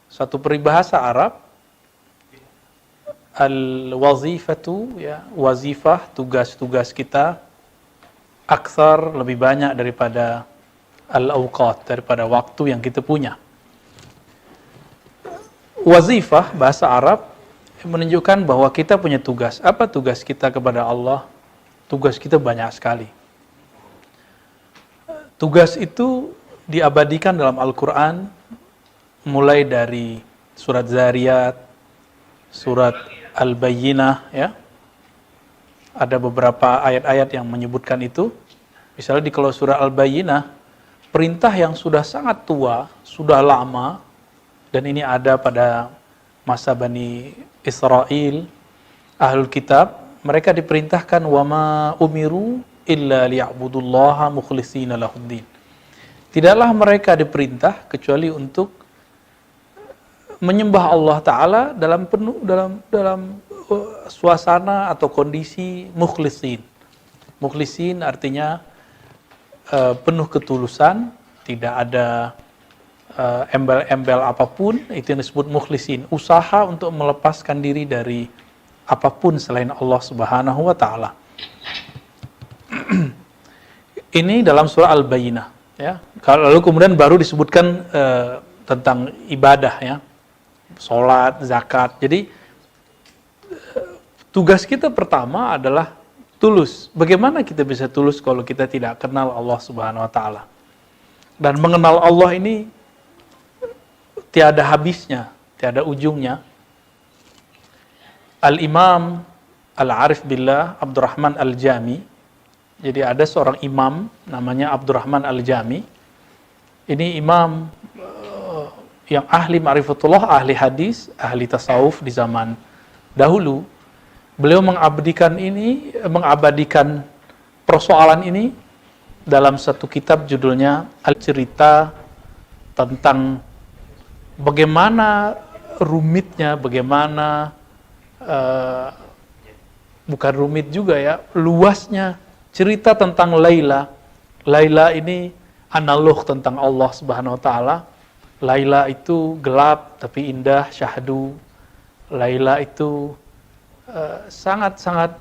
Satu peribahasa Arab, al-wazifatu, ya, wazifah, tugas-tugas kita, aksar, lebih banyak daripada al-awqat, daripada waktu yang kita punya. Wazifah, bahasa Arab, menunjukkan bahwa kita punya tugas. Apa tugas kita kepada Allah? Tugas kita banyak sekali. Tugas itu diabadikan dalam Al-Quran, mulai dari surat Zariyat, surat Al-Bayyinah, ya. Ada beberapa ayat-ayat yang menyebutkan itu. Misalnya di kalau surah Al-Bayyinah, perintah yang sudah sangat tua, sudah lama, dan ini ada pada masa Bani Israel, Ahlul Kitab, mereka diperintahkan wama umiru illa liya'budullaha mukhlishina lahuddin. Tidaklah mereka diperintah kecuali untuk menyembah Allah Ta'ala dalam suasana atau kondisi mukhlisin. Mukhlisin artinya penuh ketulusan, tidak ada embel-embel apapun, itu yang disebut mukhlisin. Usaha untuk melepaskan diri dari apapun selain Allah Subhanahu wa Ta'ala. Ini dalam surah Al-Bayyinah, ya. Lalu kemudian baru disebutkan tentang ibadah, ya. Salat, zakat. Jadi tugas kita pertama adalah tulus. Bagaimana kita bisa tulus kalau kita tidak kenal Allah Subhanahu wa Ta'ala? Dan mengenal Allah ini tiada habisnya, tiada ujungnya. Al-Imam Al-Arif Billah Abdurrahman Al-Jami. Jadi ada seorang imam namanya Abdurrahman Al-Jami. Ini imam yang ahli ma'rifatullah, ahli hadis, ahli tasawuf di zaman dahulu. Beliau mengabadikan persoalan ini dalam satu kitab judulnya Al-Cerita tentang bagaimana rumitnya, bagaimana bukan rumit juga, ya, luasnya cerita tentang Laila. Laila ini analog tentang Allah Subhanahu wa Ta'ala. Laila itu gelap tapi indah, syahdu. Laila itu sangat-sangat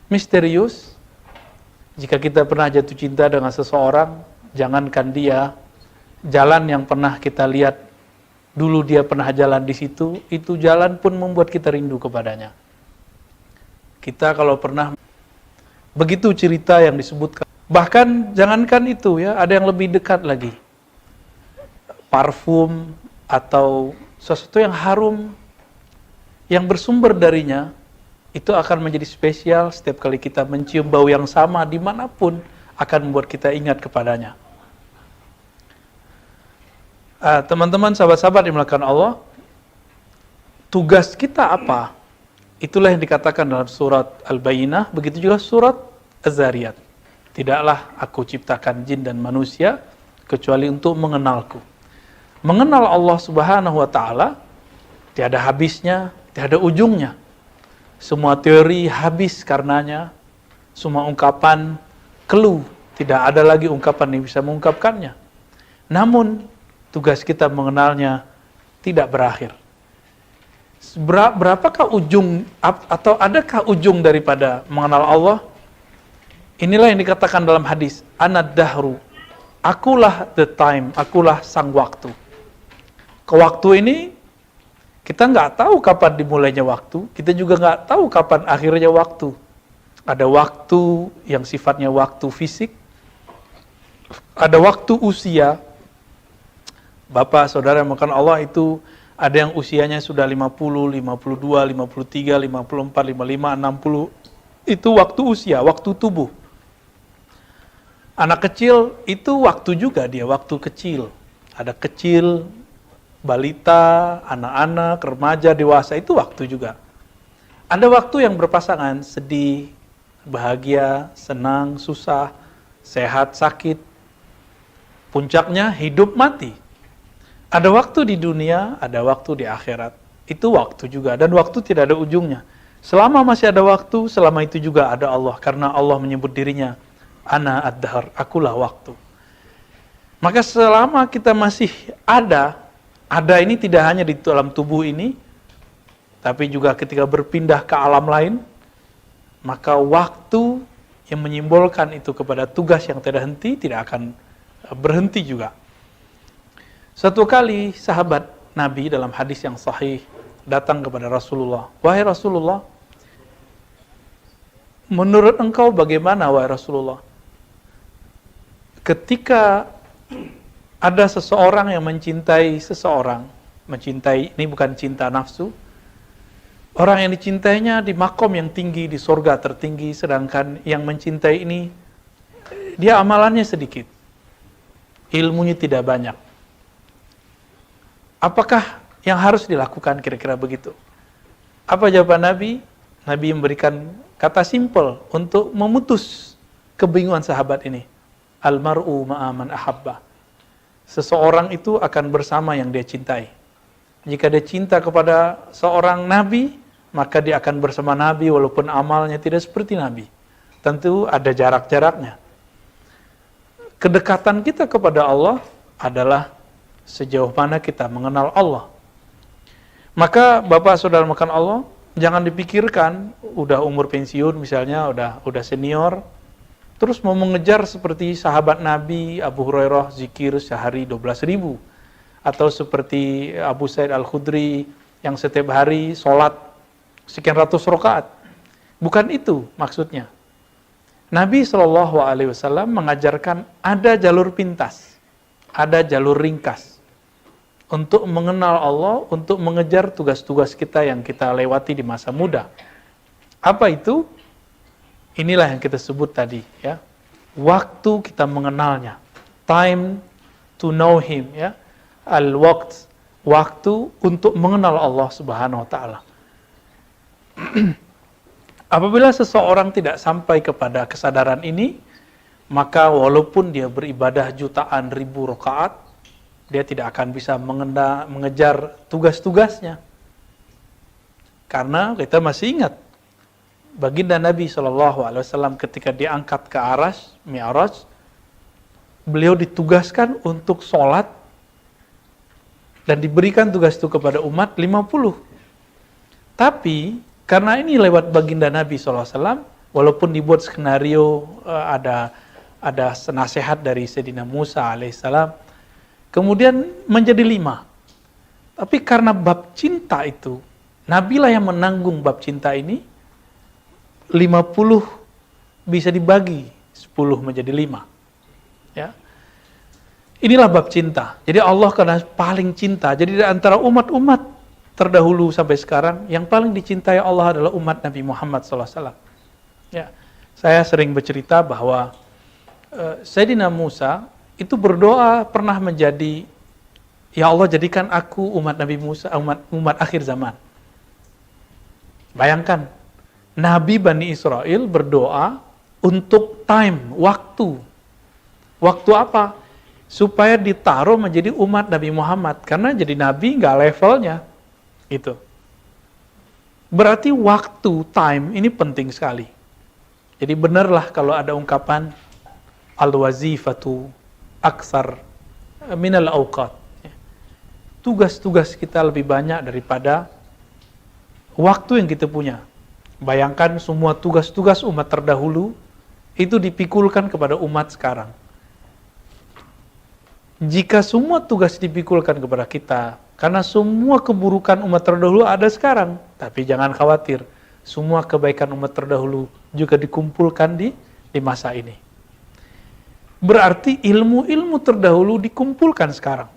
misterius. Jika kita pernah jatuh cinta dengan seseorang, jangankan dia, jalan yang pernah kita lihat dulu dia pernah jalan di situ, itu jalan pun membuat kita rindu kepadanya. Kita kalau pernah, begitu cerita yang disebutkan. Bahkan jangankan itu, ya, ada yang lebih dekat lagi. Parfum atau sesuatu yang harum, yang bersumber darinya, itu akan menjadi spesial setiap kali kita mencium bau yang sama dimanapun, akan membuat kita ingat kepadanya. Teman-teman, sahabat-sahabat dimuliakan Allah, tugas kita apa? Itulah yang dikatakan dalam surat Al-Bayyinah, begitu juga surat Az-Zariyat. Tidaklah aku ciptakan jin dan manusia kecuali untuk mengenalku. Mengenal Allah Subhanahu wa Ta'ala tiada habisnya, tiada ujungnya. Semua teori habis karenanya, semua ungkapan keluh, tidak ada lagi ungkapan yang bisa mengungkapkannya. Namun tugas kita mengenalnya tidak berakhir. Berapakah ujung, atau adakah ujung daripada mengenal Allah? Inilah yang dikatakan dalam hadis, Anad dahru, akulah the time, akulah sang waktu. Waktu ini kita nggak tahu kapan dimulainya waktu, kita juga nggak tahu kapan akhirnya waktu. Ada waktu yang sifatnya waktu fisik, ada waktu usia. Bapak, saudara yang makan Allah itu ada yang usianya sudah 50, 52, 53, 54, 55, 60. Itu waktu usia, waktu tubuh. Anak kecil itu waktu juga dia, waktu kecil. Ada kecil, balita, anak-anak, remaja, dewasa, itu waktu juga. Ada waktu yang berpasangan, sedih, bahagia, senang, susah, sehat, sakit. Puncaknya hidup mati. Ada waktu di dunia, ada waktu di akhirat. Itu waktu juga, dan waktu tidak ada ujungnya. Selama masih ada waktu, selama itu juga ada Allah. Karena Allah menyebut dirinya, Ana ad-dahr, akulah waktu. Maka selama kita masih ada, Ada ini tidak hanya di dalam tubuh ini, tapi juga ketika berpindah ke alam lain, maka waktu yang menyimbolkan itu kepada tugas yang tidak henti, tidak akan berhenti juga. Suatu kali sahabat Nabi dalam hadis yang sahih datang kepada Rasulullah. Wahai Rasulullah, menurut engkau bagaimana wahai Rasulullah? Ketika ada seseorang yang mencintai seseorang, mencintai ini bukan cinta nafsu, orang yang dicintainya di makom yang tinggi, di surga tertinggi, sedangkan yang mencintai ini, dia amalannya sedikit, ilmunya tidak banyak. Apakah yang harus dilakukan kira-kira begitu? Apa jawaban Nabi? Nabi memberikan kata simpel untuk memutus kebingungan sahabat ini. Almar'u ma'aman ahabba. Seseorang itu akan bersama yang dia cintai. Jika dia cinta kepada seorang Nabi, maka dia akan bersama Nabi walaupun amalnya tidak seperti Nabi. Tentu ada jarak-jaraknya. Kedekatan kita kepada Allah adalah sejauh mana kita mengenal Allah. Maka Bapak Saudara makan Allah, jangan dipikirkan udah umur pensiun misalnya, udah senior, terus mau mengejar seperti sahabat Nabi Abu Hurairah zikir sehari 12.000, atau seperti Abu Sa'id Al-Khudri yang setiap hari sholat sekian ratus rakaat. Bukan itu maksudnya. Nabi SAW mengajarkan ada jalur pintas, ada jalur ringkas untuk mengenal Allah, untuk mengejar tugas-tugas kita yang kita lewati di masa muda. Apa itu? Inilah yang kita sebut tadi, ya. Waktu kita mengenalnya. Time to know him, ya. Al-waqt, waktu untuk mengenal Allah Subhanahu wa taala. Apabila seseorang tidak sampai kepada kesadaran ini, maka walaupun dia beribadah jutaan ribu rakaat, dia tidak akan bisa mengejar tugas-tugasnya. Karena kita masih ingat, baginda Nabi SAW ketika diangkat ke Aras, Mi'raj, beliau ditugaskan untuk sholat dan diberikan tugas itu kepada umat 50. Tapi karena ini lewat baginda Nabi SAW, walaupun dibuat skenario, ada nasihat dari Sayyidina Musa alaihissalam, kemudian menjadi 5. Tapi karena bab cinta itu, Nabi lah yang menanggung bab cinta ini, 50 bisa dibagi, 10 menjadi 5. Ya. Inilah bab cinta. Jadi Allah karena paling cinta, jadi di antara umat-umat terdahulu sampai sekarang, yang paling dicintai Allah adalah umat Nabi Muhammad SAW. Ya, saya sering bercerita bahwa Sayyidina Musa itu berdoa pernah menjadi, ya Allah jadikan aku umat Nabi Musa, umat akhir zaman. Bayangkan, Nabi Bani Israel berdoa untuk time, waktu. Waktu apa? Supaya ditaruh menjadi umat Nabi Muhammad. Karena jadi Nabi nggak levelnya. Itu. Berarti waktu, time, ini penting sekali. Jadi benarlah kalau ada ungkapan al-wazifatu aksar minal awqat. Tugas-tugas kita lebih banyak daripada waktu yang kita punya. Bayangkan semua tugas-tugas umat terdahulu itu dipikulkan kepada umat sekarang. Jika semua tugas dipikulkan kepada kita, karena semua keburukan umat terdahulu ada sekarang, tapi jangan khawatir, semua kebaikan umat terdahulu juga dikumpulkan di masa ini. Berarti ilmu-ilmu terdahulu dikumpulkan sekarang.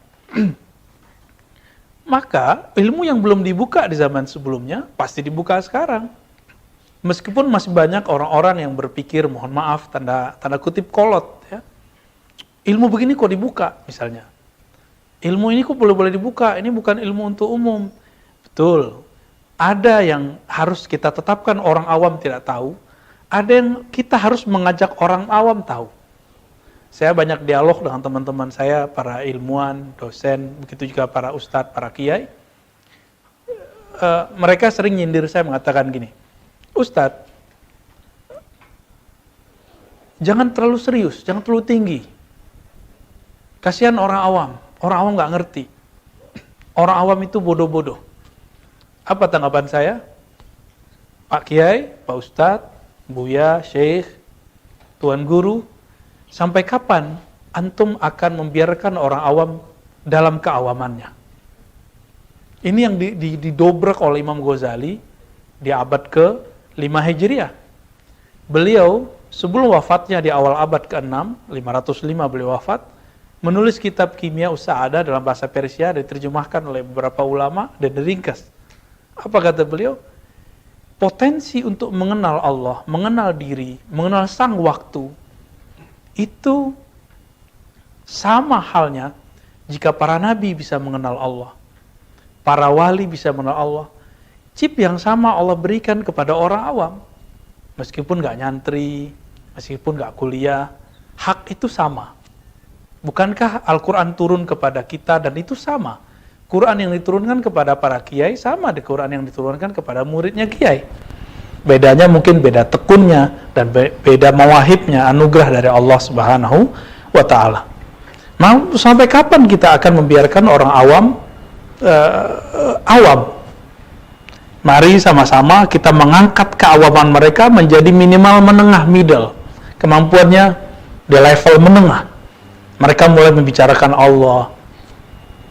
Maka ilmu yang belum dibuka di zaman sebelumnya pasti dibuka sekarang. Meskipun masih banyak orang-orang yang berpikir, mohon maaf, tanda kutip kolot, ya. Ilmu begini kok dibuka, misalnya. Ilmu ini kok boleh dibuka, ini bukan ilmu untuk umum. Betul. Ada yang harus kita tetapkan orang awam tidak tahu, ada yang kita harus mengajak orang awam tahu. Saya banyak dialog dengan teman-teman saya, para ilmuwan, dosen, begitu juga para ustadz, para kiai. Mereka sering nyindir saya mengatakan gini, Ustadz, jangan terlalu serius, jangan terlalu tinggi. Kasihan orang awam nggak ngerti. orang awam itu bodoh-bodoh. Apa tanggapan saya? Pak Kiai, Pak Ustadz, Buya, Syekh, Tuan Guru, sampai kapan antum akan membiarkan orang awam dalam keawamannya? Ini yang didobrak oleh Imam Ghazali di abad ke-5 Hijriah. Beliau sebelum wafatnya di awal abad ke-6, 505 beliau wafat, menulis kitab Kimia Us-Sa'adah dalam bahasa Persia, diterjemahkan oleh beberapa ulama dan diringkas. Apa kata beliau? Potensi untuk mengenal Allah, mengenal diri, mengenal sang waktu, itu sama halnya jika para nabi bisa mengenal Allah, para wali bisa mengenal Allah. Chip yang sama Allah berikan kepada orang awam. Meskipun gak nyantri, meskipun gak kuliah, hak itu sama. Bukankah Al-Quran turun kepada kita dan itu sama? Quran yang diturunkan kepada para kiai sama dengan Quran yang diturunkan kepada muridnya kiai. Bedanya mungkin beda tekunnya dan beda mawahibnya, anugerah dari Allah Subhanahu wa Ta'ala. Mau sampai kapan kita akan membiarkan orang awam awam? Mari sama-sama kita mengangkat keawaman mereka menjadi minimal menengah, middle. Kemampuannya di level menengah. Mereka mulai membicarakan Allah.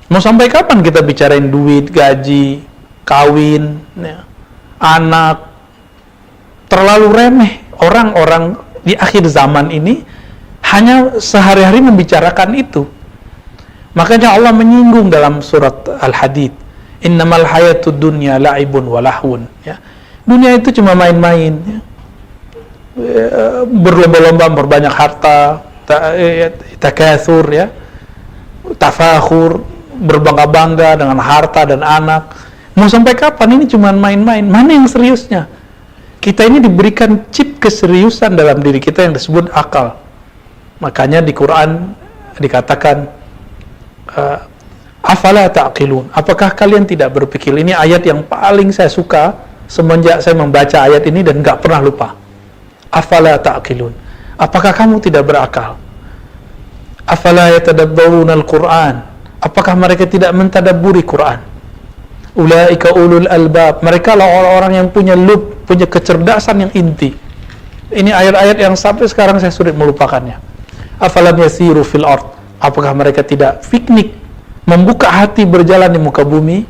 Mau sampai kapan kita bicarain duit, gaji, kawin, ya, anak? Terlalu remeh. Orang-orang di akhir zaman ini hanya sehari-hari membicarakan itu. Makanya Allah menyinggung dalam surat Al-Hadid, innamal hayatud dunya la'ibun wa lahwun. Ya. Dunia itu cuma main-main. Ya. Berlomba-lomba, berbanyak harta, takatsur, ya, tafakhur, berbangga-bangga dengan harta dan anak. Mau sampai kapan ini cuma main-main? Mana yang seriusnya? Kita ini diberikan chip keseriusan dalam diri kita yang disebut akal. Makanya di Quran dikatakan afala ta'qilun. Apakah kalian tidak berpikir? Ini ayat yang paling saya suka semenjak saya membaca ayat ini dan gak pernah lupa. Afala ta'qilun. Apakah kamu tidak berakal? Afala yatadabbaruna al-Quran. Apakah mereka tidak mentadabburi Quran? Ulaika ulul albab. Mereka lah orang-orang yang punya lub, punya kecerdasan yang inti. Ini ayat-ayat yang sampai sekarang saya sulit melupakannya. Afalam yasiru fil ard. Apakah mereka tidak piknik, membuka hati berjalan di muka bumi,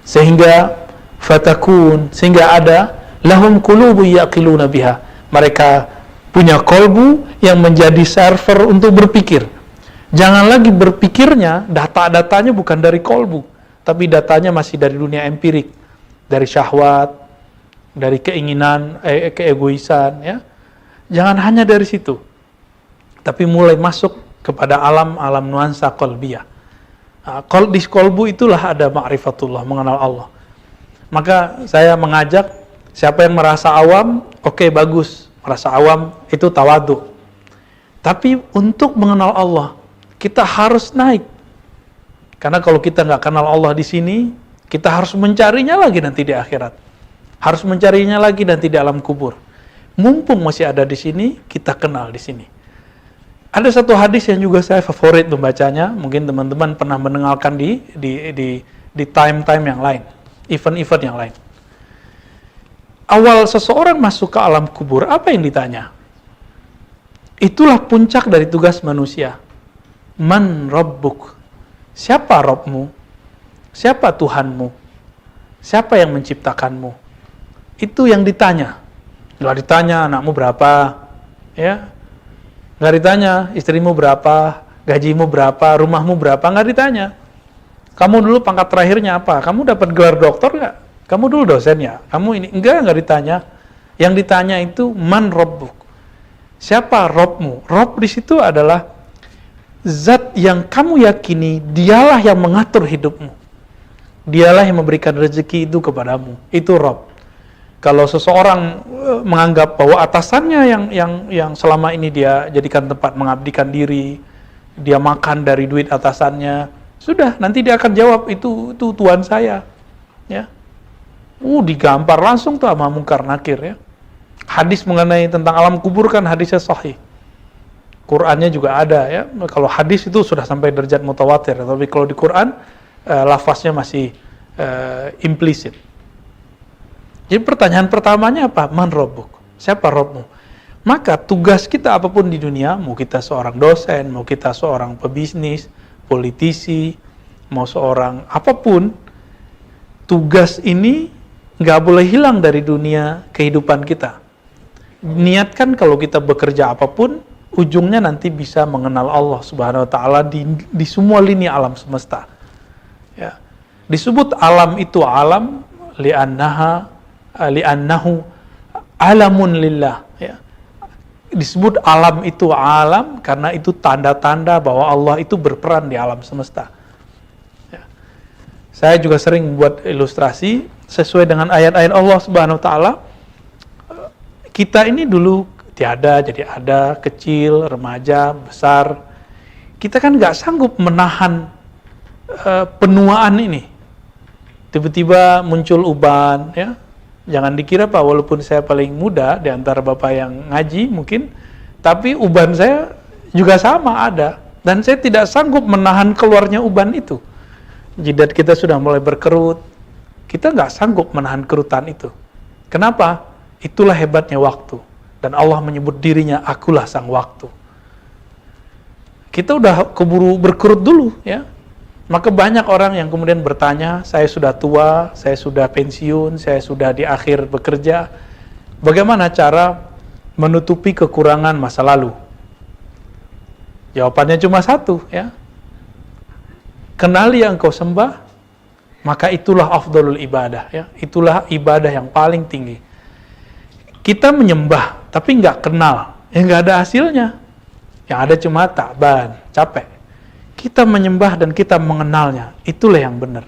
sehingga fatakun, sehingga ada lahum qulubu yaqiluna biha. Mereka punya kolbu yang menjadi server untuk berpikir. Jangan lagi berpikirnya, data-datanya bukan dari kolbu, tapi datanya masih dari dunia empirik, dari syahwat, dari keinginan, keegoisan, ya. Jangan hanya dari situ, tapi mulai masuk kepada alam nuansa qalbiyah. Di kolbu itulah ada ma'rifatullah, mengenal Allah. Maka saya mengajak siapa yang merasa awam, oke, bagus, merasa awam itu tawadhu. Tapi untuk mengenal Allah, kita harus naik. Karena kalau kita nggak kenal Allah di sini, kita harus mencarinya lagi nanti di akhirat. Harus mencarinya lagi nanti di alam kubur. Mumpung masih ada di sini, kita kenal di sini. Ada satu hadis yang juga saya favorit membacanya. Mungkin teman-teman pernah mendengarkan di time-time yang lain, event-event yang lain. Awal seseorang masuk ke alam kubur, apa yang ditanya? Itulah puncak dari tugas manusia. Man rabbuk? Siapa Rabbmu? Siapa Tuhanmu? Siapa yang menciptakanmu? Itu yang ditanya. Nggak ditanya anakmu berapa, ya? Nggak ditanya istrimu berapa, gajimu berapa, rumahmu berapa, nggak ditanya. Kamu dulu pangkat terakhirnya apa? Kamu dapat gelar doktor nggak? Kamu dulu dosen ya? Kamu ini nggak ditanya. Yang ditanya itu man rabbuk? Siapa Rabbmu? Rabb di situ adalah zat yang kamu yakini, dialah yang mengatur hidupmu. Dialah yang memberikan rezeki itu kepadamu. Itu Rabb. Kalau seseorang menganggap bahwa atasannya yang selama ini dia jadikan tempat mengabdikan diri, dia makan dari duit atasannya, sudah nanti dia akan jawab itu Tuhan saya. Ya. Digampar langsung tuh sama Munkar Nakir, ya. Hadis mengenai tentang alam kubur kan hadisnya sahih. Qurannya juga ada, ya. Kalau hadis itu sudah sampai derajat mutawatir, tapi kalau di Quran lafaznya masih implisit. Jadi pertanyaan pertamanya apa? Man Rabbuk? Siapa Rabbmu? Maka tugas kita apapun di dunia, mau kita seorang dosen, mau kita seorang pebisnis, politisi, mau seorang apapun, tugas ini nggak boleh hilang dari dunia kehidupan kita. Niatkan kalau kita bekerja apapun, ujungnya nanti bisa mengenal Allah Subhanahu Wa Taala di semua lini alam semesta. Ya. Disebut alam itu alam li'annahu alamun lillah. Ya. Disebut alam itu alam karena itu tanda-tanda bahwa Allah itu berperan di alam semesta. Ya. Saya juga sering buat ilustrasi sesuai dengan ayat-ayat Allah Subhanahu Wa Taala. Kita ini dulu tiada jadi ada, kecil, remaja, besar. Kita kan nggak sanggup menahan penuaan ini. Tiba-tiba muncul uban, ya. Jangan dikira Pak, walaupun saya paling muda di antara Bapak yang ngaji mungkin, tapi uban saya juga sama ada. Dan saya tidak sanggup menahan keluarnya uban itu. Jidat kita sudah mulai berkerut, kita nggak sanggup menahan kerutan itu. Kenapa? Itulah hebatnya waktu. Dan Allah menyebut dirinya, akulah sang waktu. Kita udah keburu berkerut dulu, ya. Maka banyak orang yang kemudian bertanya, saya sudah tua, saya sudah pensiun, saya sudah di akhir bekerja. Bagaimana cara menutupi kekurangan masa lalu? Jawabannya cuma satu, ya. Kenali yang kau sembah, maka itulah afdalul ibadah, ya. Itulah ibadah yang paling tinggi. Kita menyembah, tapi nggak kenal, ya nggak ada hasilnya. Yang ada cuma takban, capek. Kita menyembah dan kita mengenalnya, itulah yang benar.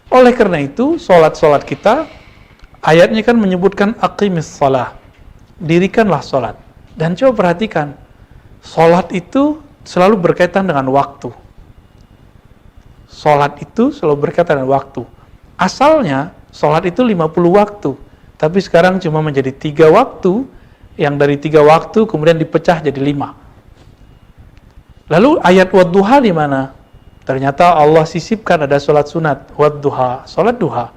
Oleh karena itu, solat kita, ayatnya kan menyebutkan aqimis shalah, dirikanlah solat. Dan coba perhatikan, solat itu selalu berkaitan dengan waktu. Solat itu selalu berkaitan dengan waktu. Asalnya, solat itu 50 waktu, tapi sekarang cuma menjadi 3 waktu, yang dari 3 waktu kemudian dipecah jadi 5. Lalu ayat wadduha di mana? Ternyata Allah sisipkan ada sholat sunat, wadduha, sholat duha.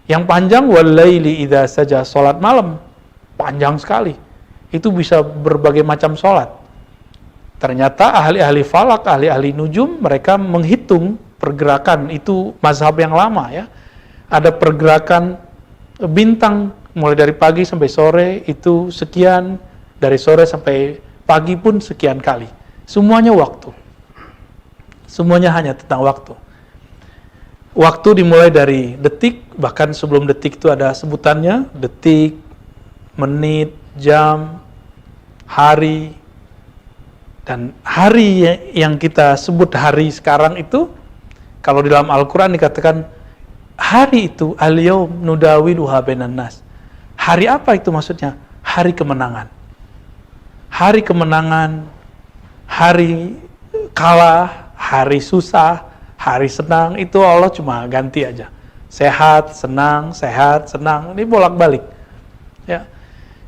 Yang panjang walaili idza saja, sholat malam, panjang sekali. Itu bisa berbagai macam sholat. Ternyata ahli-ahli falak, ahli-ahli nujum, mereka menghitung pergerakan, itu mazhab yang lama, ya. Ada pergerakan bintang mulai dari pagi sampai sore itu sekian, dari sore sampai pagi pun sekian kali. Semuanya waktu. Semuanya hanya tentang waktu. Waktu dimulai dari detik, bahkan sebelum detik itu ada sebutannya, detik, menit, jam, hari. Dan hari yang kita sebut hari sekarang itu, kalau di dalam Al-Quran dikatakan, hari itu al-yaum nudawiluha bainan nas. Hari apa itu maksudnya? Hari kemenangan. Hari kemenangan, hari kalah, hari susah, hari senang, itu Allah cuma ganti aja. Sehat, senang, ini bolak-balik. Ya.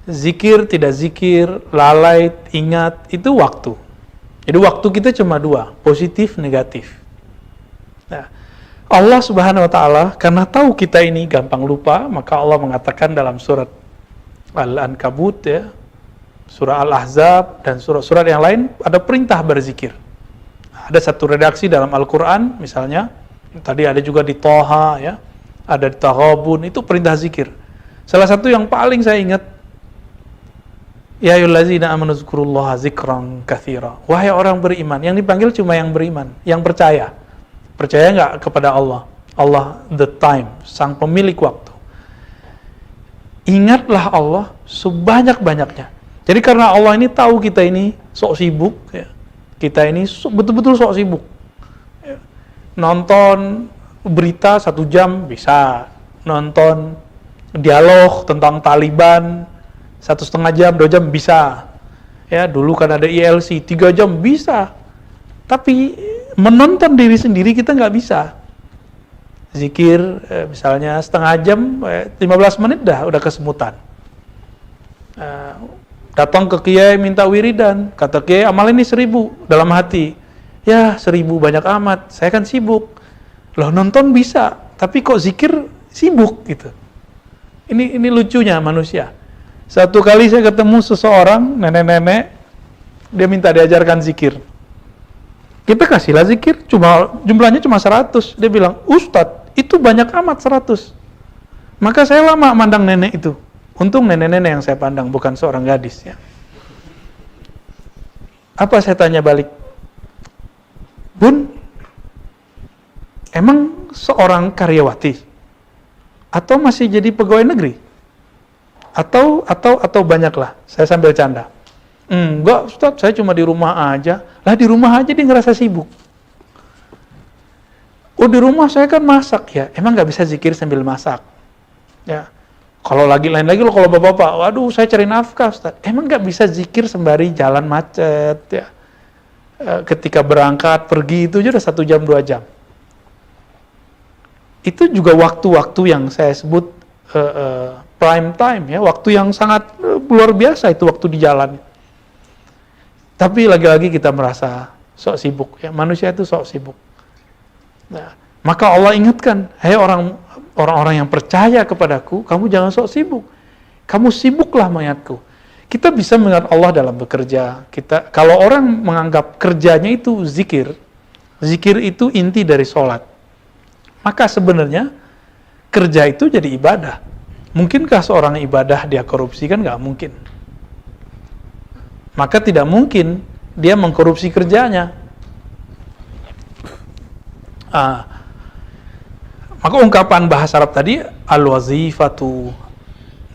Zikir, tidak zikir, lalai, ingat, itu waktu. Jadi waktu kita cuma 2, positif, negatif. Nah, Allah Subhanahu Wa Taala karena tahu kita ini gampang lupa, maka Allah mengatakan dalam surat Al-Ankabut, ya, surah Al-Ahzab dan surat-surat yang lain ada perintah berzikir. Ada satu redaksi dalam Al-Quran misalnya, tadi ada juga di Toha, ya, ada di Taghabun, itu perintah zikir. Salah satu yang paling saya ingat, ya ayyuhallazina amanu dzkurullaha dzikran katsira. Wahai orang beriman, yang dipanggil cuma yang beriman, yang percaya. Percaya nggak kepada Allah? Allah the time, sang pemilik waktu. Ingatlah Allah sebanyak-banyaknya. Jadi karena Allah ini tahu kita ini sok sibuk, ya. Kita ini betul-betul sok sibuk. Ya. Nonton berita 1 jam bisa, nonton dialog tentang Taliban 1,5 jam, 2 jam bisa. Ya, dulu kan ada ILC 3 jam bisa. Tapi menonton diri sendiri kita nggak bisa. Zikir misalnya 1/2 jam, 15 menit udah kesemutan. Datang ke kiai minta wiridan, kata kiai amal ini 1000 dalam hati. Ya 1000 banyak amat, saya kan sibuk. Loh nonton bisa, tapi kok zikir sibuk gitu. Ini lucunya manusia. Satu kali saya ketemu seseorang, nenek-nenek, dia minta diajarkan zikir. Kita kasihlah zikir, jumlahnya cuma 100. Dia bilang, Ustadz, itu banyak amat 100. Maka saya lama mandang nenek itu. Untung nenek-nenek yang saya pandang, bukan seorang gadis. Ya. Apa saya tanya balik? Bun, emang seorang karyawati? Atau masih jadi pegawai negeri? Atau banyaklah? Saya sambil canda. Enggak Ustaz, saya cuma di rumah aja. Lah di rumah aja dia ngerasa sibuk. Oh di rumah saya kan masak ya. Emang nggak bisa zikir sambil masak? Ya. Kalau lain lagi loh kalau bapak-bapak, waduh saya cari nafkah Ustaz. Emang nggak bisa zikir sembari jalan macet ya? Ketika berangkat pergi itu aja udah 1 jam 2 jam. Itu juga waktu-waktu yang saya sebut prime time ya, waktu yang sangat luar biasa itu waktu di jalan. Tapi lagi-lagi kita merasa sok sibuk ya, manusia itu sok sibuk. Nah, maka Allah ingatkan, hai orang-orang yang percaya kepadaku, kamu jangan sok sibuk. Kamu sibuklah mengingatku. Kita bisa mengingat Allah dalam bekerja. Kalau orang menganggap kerjanya itu zikir, zikir itu inti dari sholat. Maka sebenarnya kerja itu jadi ibadah. Mungkinkah seorang ibadah dia korupsi? Kan nggak mungkin. Maka tidak mungkin dia mengkorupsi kerjanya. Maka ungkapan bahasa Arab tadi al-wazifatu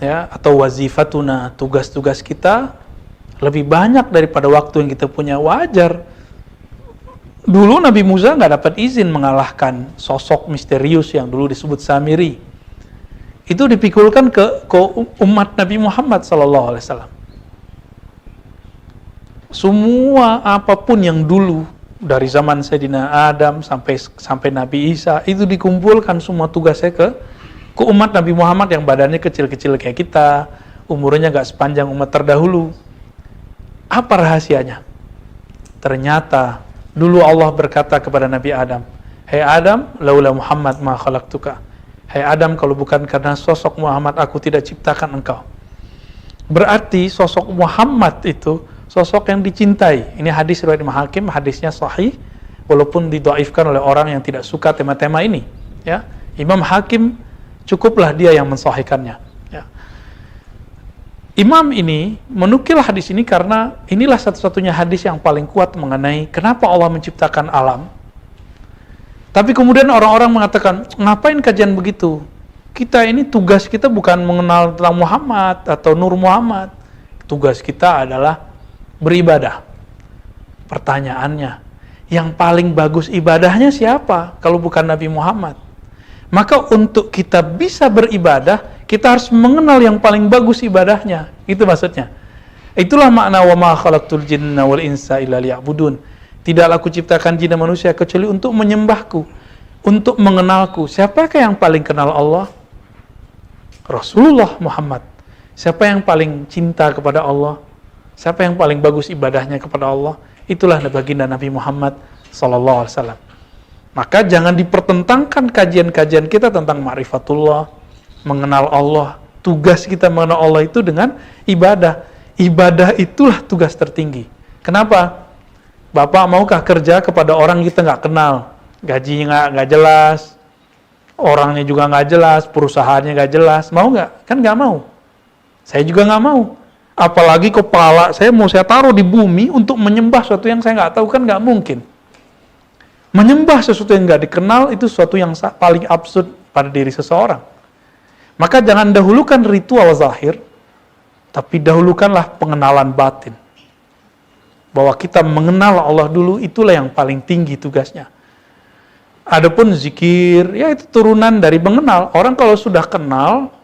ya, atau wazifatuna, tugas-tugas kita lebih banyak daripada waktu yang kita punya. Wajar. Dulu Nabi Musa nggak dapat izin mengalahkan sosok misterius yang dulu disebut Samiri. Itu dipikulkan ke umat Nabi Muhammad SAW. Semua apapun yang dulu dari zaman Sayyidina Adam sampai Nabi Isa itu dikumpulkan semua tugasnya ke umat Nabi Muhammad yang badannya kecil-kecil kayak kita, umurnya nggak sepanjang umat terdahulu. Apa rahasianya? Ternyata dulu Allah berkata kepada Nabi Adam, "Hai Adam, laula Muhammad ma khalaqtuka." Hai Adam, kalau bukan karena sosok Muhammad aku tidak ciptakan engkau. Berarti sosok Muhammad itu sosok yang dicintai. Ini hadis riwayat Imam Hakim, hadisnya sahih walaupun didhaifkan oleh orang yang tidak suka tema-tema ini, ya. Imam Hakim cukuplah dia yang mensahihkannya, ya. Imam ini menukil hadis ini karena inilah satu-satunya hadis yang paling kuat mengenai kenapa Allah menciptakan alam. Tapi kemudian orang-orang mengatakan, ngapain kajian begitu? Kita ini tugas kita bukan mengenal tentang Muhammad atau Nur Muhammad. Tugas kita adalah beribadah. Pertanyaannya, yang paling bagus ibadahnya siapa kalau bukan Nabi Muhammad? Maka untuk kita bisa beribadah, kita harus mengenal yang paling bagus ibadahnya. Itu maksudnya. Itulah makna wa ma khalaqtul jinna wal insa illa liya'budun. Tidaklah aku ciptakan jin dan manusia kecuali untuk menyembahku, untuk mengenalku. Siapakah yang paling kenal Allah? Rasulullah Muhammad. Siapa yang paling cinta kepada Allah? Siapa yang paling bagus ibadahnya kepada Allah? Itulah baginda Nabi Muhammad SAW. Maka jangan dipertentangkan kajian-kajian kita tentang ma'rifatullah, mengenal Allah. Tugas kita mengenal Allah itu dengan ibadah. Ibadah itulah tugas tertinggi. Kenapa? Bapak maukah kerja kepada orang kita nggak kenal, gajinya nggak jelas, orangnya juga nggak jelas, perusahaannya nggak jelas, mau nggak? Kan nggak mau. Saya juga nggak mau. Apalagi kepala saya mau saya taruh di bumi untuk menyembah sesuatu yang saya nggak tahu, kan nggak mungkin. Menyembah sesuatu yang nggak dikenal itu sesuatu yang paling absurd pada diri seseorang. Maka jangan dahulukan ritual zahir, tapi dahulukanlah pengenalan batin. Bahwa kita mengenal Allah dulu, itulah yang paling tinggi tugasnya. Adapun zikir, ya itu turunan dari mengenal. Orang kalau sudah kenal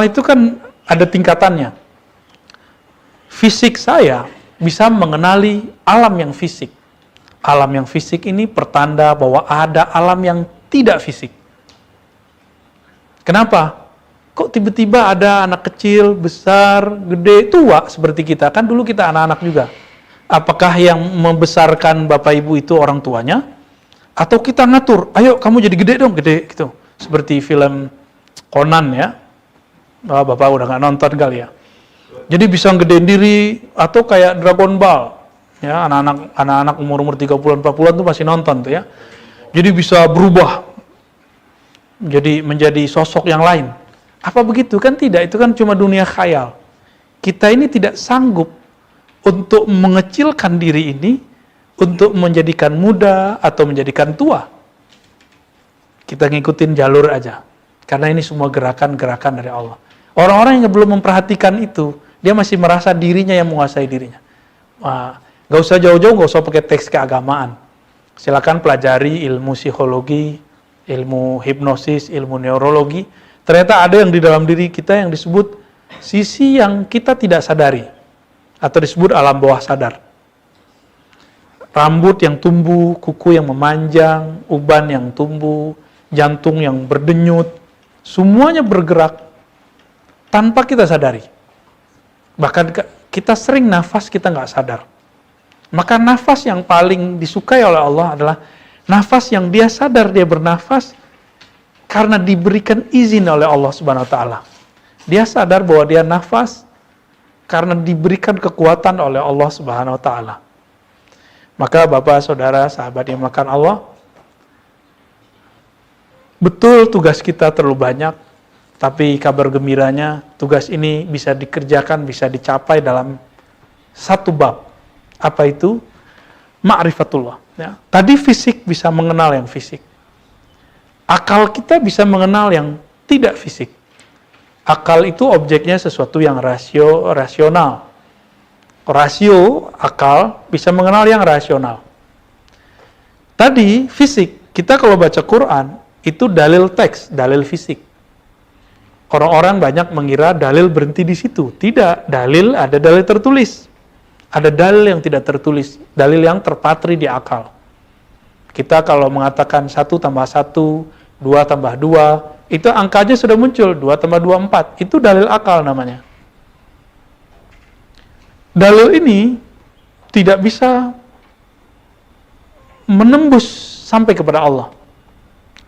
itu kan ada tingkatannya. Fisik saya bisa mengenali alam yang fisik. Alam yang fisik ini pertanda bahwa ada alam yang tidak fisik. Kenapa? Kok tiba-tiba ada anak kecil, besar, gede, tua seperti kita? Kan dulu kita anak-anak juga. Apakah yang membesarkan bapak ibu itu orang tuanya? Atau kita ngatur, ayo kamu jadi gede dong, gede gitu. Seperti film Conan ya. Bapak udah nggak nonton kali ya. Jadi bisa gedein diri, atau kayak Dragon Ball. Ya, anak-anak umur 30-an 40-an tuh masih nonton tuh ya. Jadi bisa berubah jadi menjadi sosok yang lain. Apa begitu? Kan tidak, itu kan cuma dunia khayal. Kita ini tidak sanggup untuk mengecilkan diri ini untuk menjadikan muda atau menjadikan tua. Kita ngikutin jalur aja. Karena ini semua gerakan-gerakan dari Allah. Orang-orang yang belum memperhatikan itu, dia masih merasa dirinya yang menguasai dirinya. Gak usah jauh-jauh, gak usah pakai teks keagamaan. Silakan pelajari ilmu psikologi, ilmu hipnosis, ilmu neurologi. Ternyata ada yang di dalam diri kita yang disebut sisi yang kita tidak sadari, atau disebut alam bawah sadar. Rambut yang tumbuh, kuku yang memanjang, uban yang tumbuh, jantung yang berdenyut, semuanya bergerak tanpa kita sadari. Bahkan kita sering nafas kita nggak sadar. Maka nafas yang paling disukai oleh Allah adalah nafas yang dia sadar dia bernafas karena diberikan izin oleh Allah Subhanahu wa taala. Dia sadar bahwa dia nafas karena diberikan kekuatan oleh Allah Subhanahu wa taala. Maka Bapak, Saudara, sahabat yang makan Allah, betul tugas kita terlalu banyak, tapi kabar gembiranya tugas ini bisa dikerjakan, bisa dicapai dalam satu bab. Apa itu? Ma'rifatullah. Ya. Tadi fisik bisa mengenal yang fisik. Akal kita bisa mengenal yang tidak fisik. Akal itu objeknya sesuatu yang rasional. Rasio, akal, bisa mengenal yang rasional. Tadi, fisik. Kita kalau baca Quran, itu dalil teks, dalil fisik. Orang-orang banyak mengira dalil berhenti di situ. Tidak, dalil ada dalil tertulis. Ada dalil yang tidak tertulis, dalil yang terpatri di akal. Kita kalau mengatakan 1 tambah 1, 2 tambah 2, itu angkanya sudah muncul, 2 tambah 2, 4. Itu dalil akal namanya. Dalil ini tidak bisa menembus sampai kepada Allah.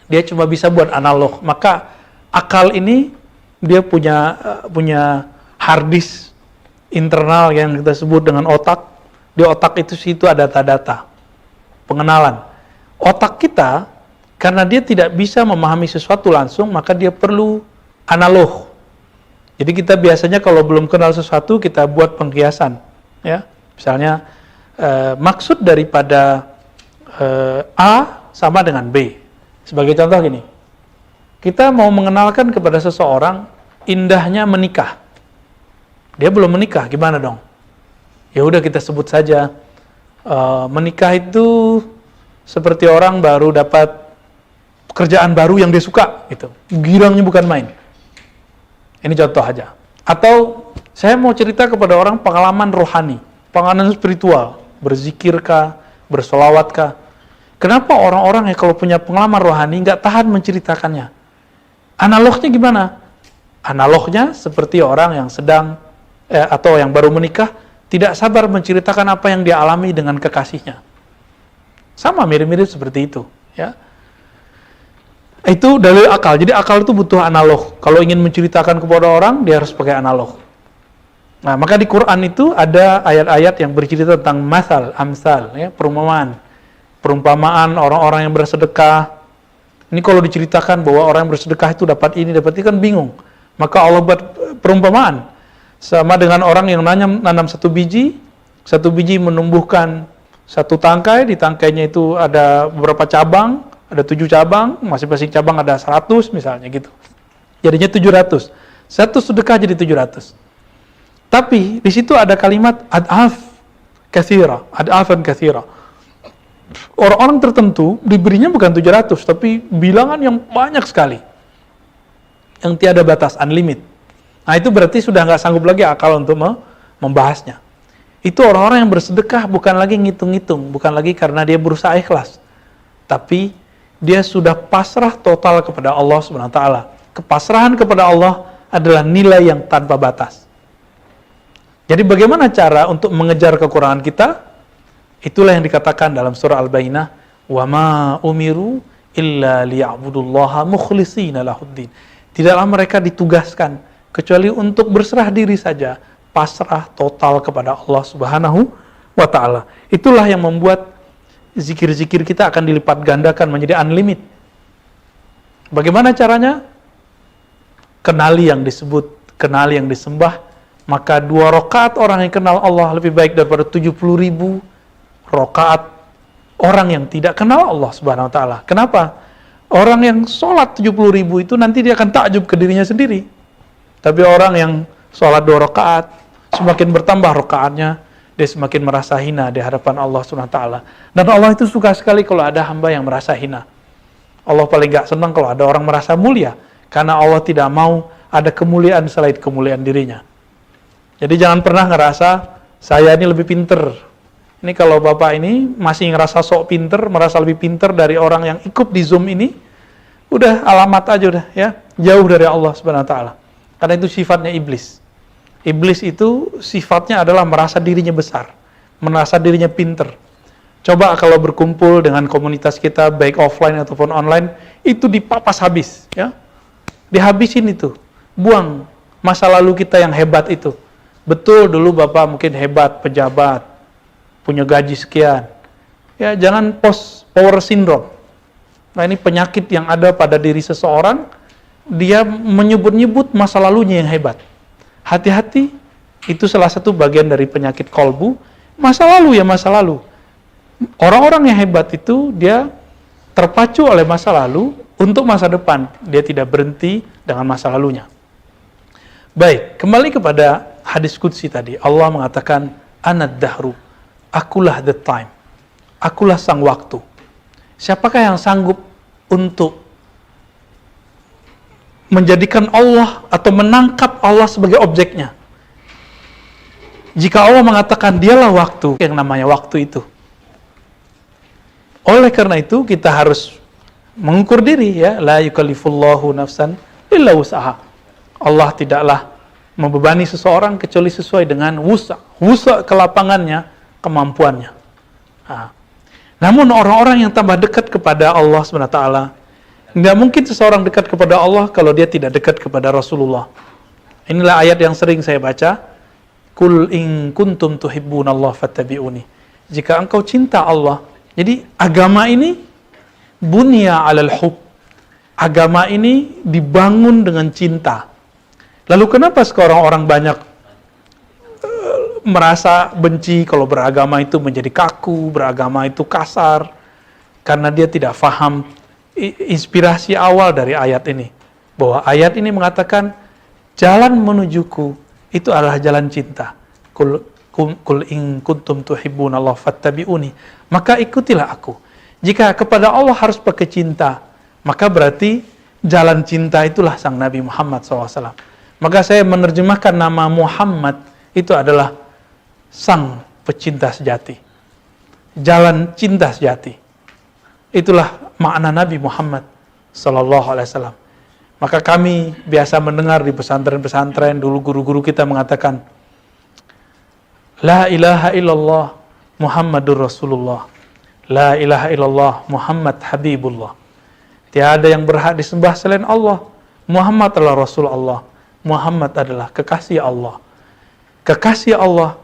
Dia cuma bisa buat analog. Maka akal ini dia punya hard disk internal yang kita sebut dengan otak. Di otak itu situ ada data-data, pengenalan. Otak kita, karena dia tidak bisa memahami sesuatu langsung, maka dia perlu analog. Jadi kita biasanya kalau belum kenal sesuatu, kita buat pengkiasan. Ya, misalnya, maksud daripada A sama dengan B. Sebagai contoh gini, kita mau mengenalkan kepada seseorang indahnya menikah. Dia belum menikah, gimana dong? Ya udah kita sebut saja menikah itu seperti orang baru dapat pekerjaan baru yang dia suka, gitu. Girangnya bukan main. Ini contoh aja. Atau saya mau cerita kepada orang pengalaman rohani, pengalaman spiritual, berzikirkah, bersolawatkah? Kenapa orang-orang yang kalau punya pengalaman rohani nggak tahan menceritakannya? Analognya gimana? Analognya seperti orang yang sedang atau yang baru menikah, tidak sabar menceritakan apa yang dia alami dengan kekasihnya. Sama, mirip-mirip seperti itu. Ya. Itu dalil akal. Jadi akal itu butuh analog. Kalau ingin menceritakan kepada orang, dia harus pakai analog. Nah, maka di Quran itu ada ayat-ayat yang bercerita tentang masal, amsal, ya, perumpamaan orang-orang yang bersedekah. Ini kalau diceritakan bahwa orang yang bersedekah itu dapat ini, kan bingung. Maka Allah buat perumpamaan. Sama dengan orang yang nanam satu biji menumbuhkan satu tangkai, di tangkainya itu ada beberapa cabang, ada 7 cabang, masing-masing cabang ada 100 misalnya gitu. Jadinya 700. Satu sedekah jadi 700. Tapi di situ ada kalimat ad'af katsira, ad'afan katsira. Orang-orang tertentu diberinya bukan 700, tapi bilangan yang banyak sekali. Yang tiada batas, unlimited. Nah itu berarti sudah nggak sanggup lagi akal untuk membahasnya. Itu orang-orang yang bersedekah bukan lagi ngitung-ngitung, bukan lagi karena dia berusaha ikhlas, tapi dia sudah pasrah total kepada Allah Subhanahu wa taala. Kepasrahan kepada Allah adalah nilai yang tanpa batas. Jadi bagaimana cara untuk mengejar kekurangan kita? Itulah yang dikatakan dalam surah Al-Bayyinah, "Wa ma umiru illa liya'budullaha mukhlishina lahuddin." Tidaklah mereka ditugaskan kecuali untuk berserah diri saja, pasrah total kepada Allah Subhanahu wa taala. Itulah yang membuat zikir-zikir kita akan dilipat gandakan menjadi unlimited. Bagaimana caranya? Kenali yang disebut, kenali yang disembah. Maka 2 rakaat orang yang kenal Allah lebih baik daripada 70.000 rakaat orang yang tidak kenal Allah Subhanahu wa taala. Kenapa? Orang yang sholat 70.000 itu nanti dia akan takjub ke dirinya sendiri. Tapi orang yang sholat 2 rakaat, semakin bertambah rakaatnya, dia semakin merasa hina di hadapan Allah SWT. Dan Allah itu suka sekali kalau ada hamba yang merasa hina. Allah paling gak senang kalau ada orang merasa mulia, karena Allah tidak mau ada kemuliaan selain kemuliaan dirinya. Jadi jangan pernah ngerasa, saya ini lebih pinter. Ini kalau Bapak ini masih ngerasa sok pinter, merasa lebih pinter dari orang yang ikut di Zoom ini, udah alamat aja udah ya, jauh dari Allah SWT. Karena itu sifatnya iblis. Iblis itu sifatnya adalah merasa dirinya besar, merasa dirinya pinter. Coba kalau berkumpul dengan komunitas kita, baik offline ataupun online, itu dipapas habis, ya, dihabisin itu, buang masa lalu kita yang hebat itu. Betul dulu Bapak mungkin hebat, pejabat, punya gaji sekian, ya jangan power syndrome. Nah ini penyakit yang ada pada diri seseorang, dia menyebut-nyebut masa lalunya yang hebat. Hati-hati, itu salah satu bagian dari penyakit kolbu. Masa lalu ya masa lalu. Orang-orang yang hebat itu, dia terpacu oleh masa lalu untuk masa depan. Dia tidak berhenti dengan masa lalunya. Baik, kembali kepada hadis qudsi tadi. Allah mengatakan, "Anad dahru, akulah the time. Akulah sang waktu." Siapakah yang sanggup untuk menjadikan Allah atau menangkap Allah sebagai objeknya? Jika Allah mengatakan dialah waktu, yang namanya waktu itu. Oleh karena itu kita harus mengukur diri, ya, la yukallifullahu nafsan illa wus'aha. Allah tidaklah membebani seseorang kecuali sesuai dengan wusa' kelapangannya, kemampuannya. Nah, namun orang-orang yang tambah dekat kepada Allah SWT, nggak mungkin seseorang dekat kepada Allah kalau dia tidak dekat kepada Rasulullah. Inilah ayat yang sering saya baca. Qul in kuntum tuhibbunallaha fattabi'uni. Jika engkau cinta Allah. Jadi agama ini bunya 'alal hub. Agama ini dibangun dengan cinta. Lalu kenapa sekarang orang banyak merasa benci kalau beragama itu menjadi kaku, beragama itu kasar? Karena dia tidak faham inspirasi awal dari ayat ini, bahwa ayat ini mengatakan jalan menujuku itu adalah jalan cinta. Qul in kuntum tuhibbunallaha fattabi'uni, maka ikutilah aku. Jika kepada Allah harus pakai cinta, maka berarti jalan cinta itulah sang Nabi Muhammad SAW. Maka saya menerjemahkan nama Muhammad itu adalah sang pecinta sejati, jalan cinta sejati. Itulah makna Nabi Muhammad Sallallahu Alaihi Wasallam. Maka kami biasa mendengar di pesantren-pesantren dulu guru-guru kita mengatakan, La ilaha illallah Muhammadur Rasulullah, La ilaha illallah Muhammad Habibullah. Tiada yang berhak disembah selain Allah. Muhammad adalah Rasul Allah. Muhammad adalah kekasih Allah. Kekasih Allah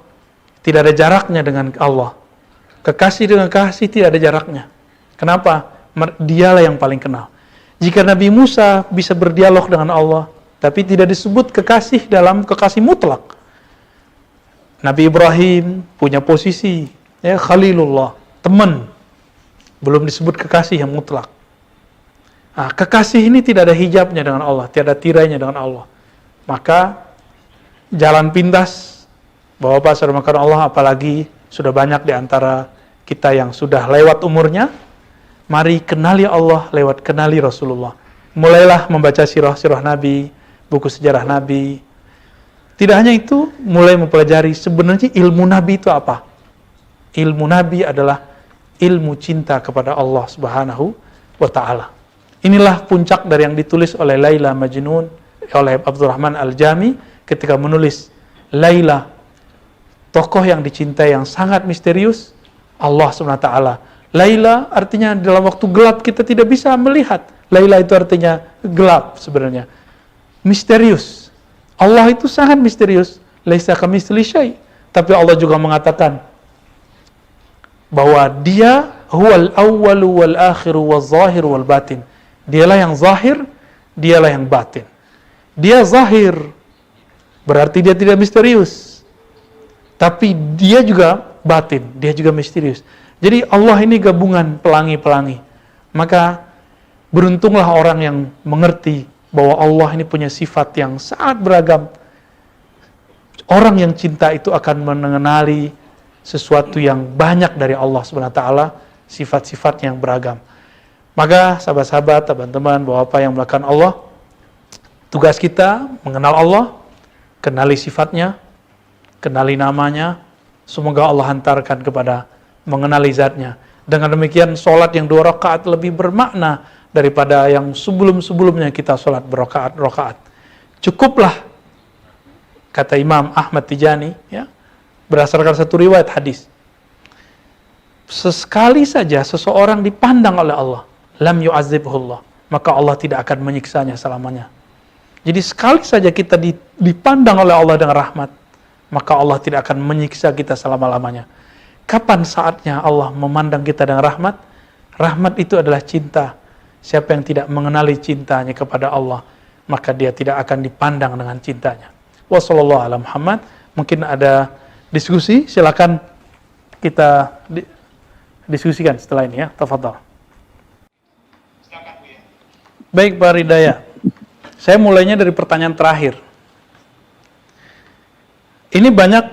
tidak ada jaraknya dengan Allah. Kekasih dengan kekasih tidak ada jaraknya. Kenapa? Dialah yang paling kenal. Jika Nabi Musa bisa berdialog dengan Allah, tapi tidak disebut kekasih dalam kekasih mutlak. Nabi Ibrahim punya posisi, ya, Khalilullah, teman. Belum disebut kekasih yang mutlak. Nah, kekasih ini tidak ada hijabnya dengan Allah, tidak ada tirainya dengan Allah. Maka jalan pintas, Bapak saudara makan Allah, apalagi sudah banyak di antara kita yang sudah lewat umurnya, mari kenali Allah lewat kenali Rasulullah. Mulailah membaca sirah-sirah Nabi, buku sejarah Nabi. Tidak hanya itu, mulai mempelajari sebenarnya ilmu Nabi itu apa. Ilmu Nabi adalah ilmu cinta kepada Allah Subhanahu wa Ta'ala. Inilah puncak dari yang ditulis oleh Laila Majnun, oleh Abdurrahman Al-Jami ketika menulis Laila, tokoh yang dicintai yang sangat misterius. Allah SWT. Laila artinya dalam waktu gelap kita tidak bisa melihat. Laila itu artinya gelap sebenarnya. Misterius. Allah itu sangat misterius. Laisa kamitslihi syai'. Tapi Allah juga mengatakan bahwa Dia huwal awwalu wal akhiru wal zahiru wal batin. Dialah yang zahir, dialah yang batin. Dia zahir, berarti dia tidak misterius. Tapi dia juga batin, dia juga misterius. Jadi Allah ini gabungan pelangi-pelangi. Maka beruntunglah orang yang mengerti bahwa Allah ini punya sifat yang sangat beragam. Orang yang cinta itu akan mengenali sesuatu yang banyak dari Allah SWT, sifat-sifat yang beragam. Maka sahabat-sahabat, teman-teman, bapak yang melakukan Allah, tugas kita mengenal Allah, kenali sifatnya, kenali namanya, semoga Allah hantarkan kepada mengenali zatnya. Dengan demikian, sholat yang 2 rakaat lebih bermakna daripada yang sebelum-sebelumnya kita sholat berrakaat-rakaat. Cukuplah, kata Imam Ahmad Tijani, ya, berdasarkan satu riwayat hadis. Sesekali saja seseorang dipandang oleh Allah, lam yu'azibhullah, maka Allah tidak akan menyiksanya selamanya. Jadi sekali saja kita dipandang oleh Allah dengan rahmat, maka Allah tidak akan menyiksa kita selama-lamanya. Kapan saatnya Allah memandang kita dengan rahmat? Rahmat itu adalah cinta. Siapa yang tidak mengenali cintanya kepada Allah, maka dia tidak akan dipandang dengan cintanya. Wassallallahu ala Muhammad. Mungkin ada diskusi, silakan kita diskusikan setelah ini ya. Tafadhal. Baik Pak Ridaya, saya mulainya dari pertanyaan terakhir. Ini banyak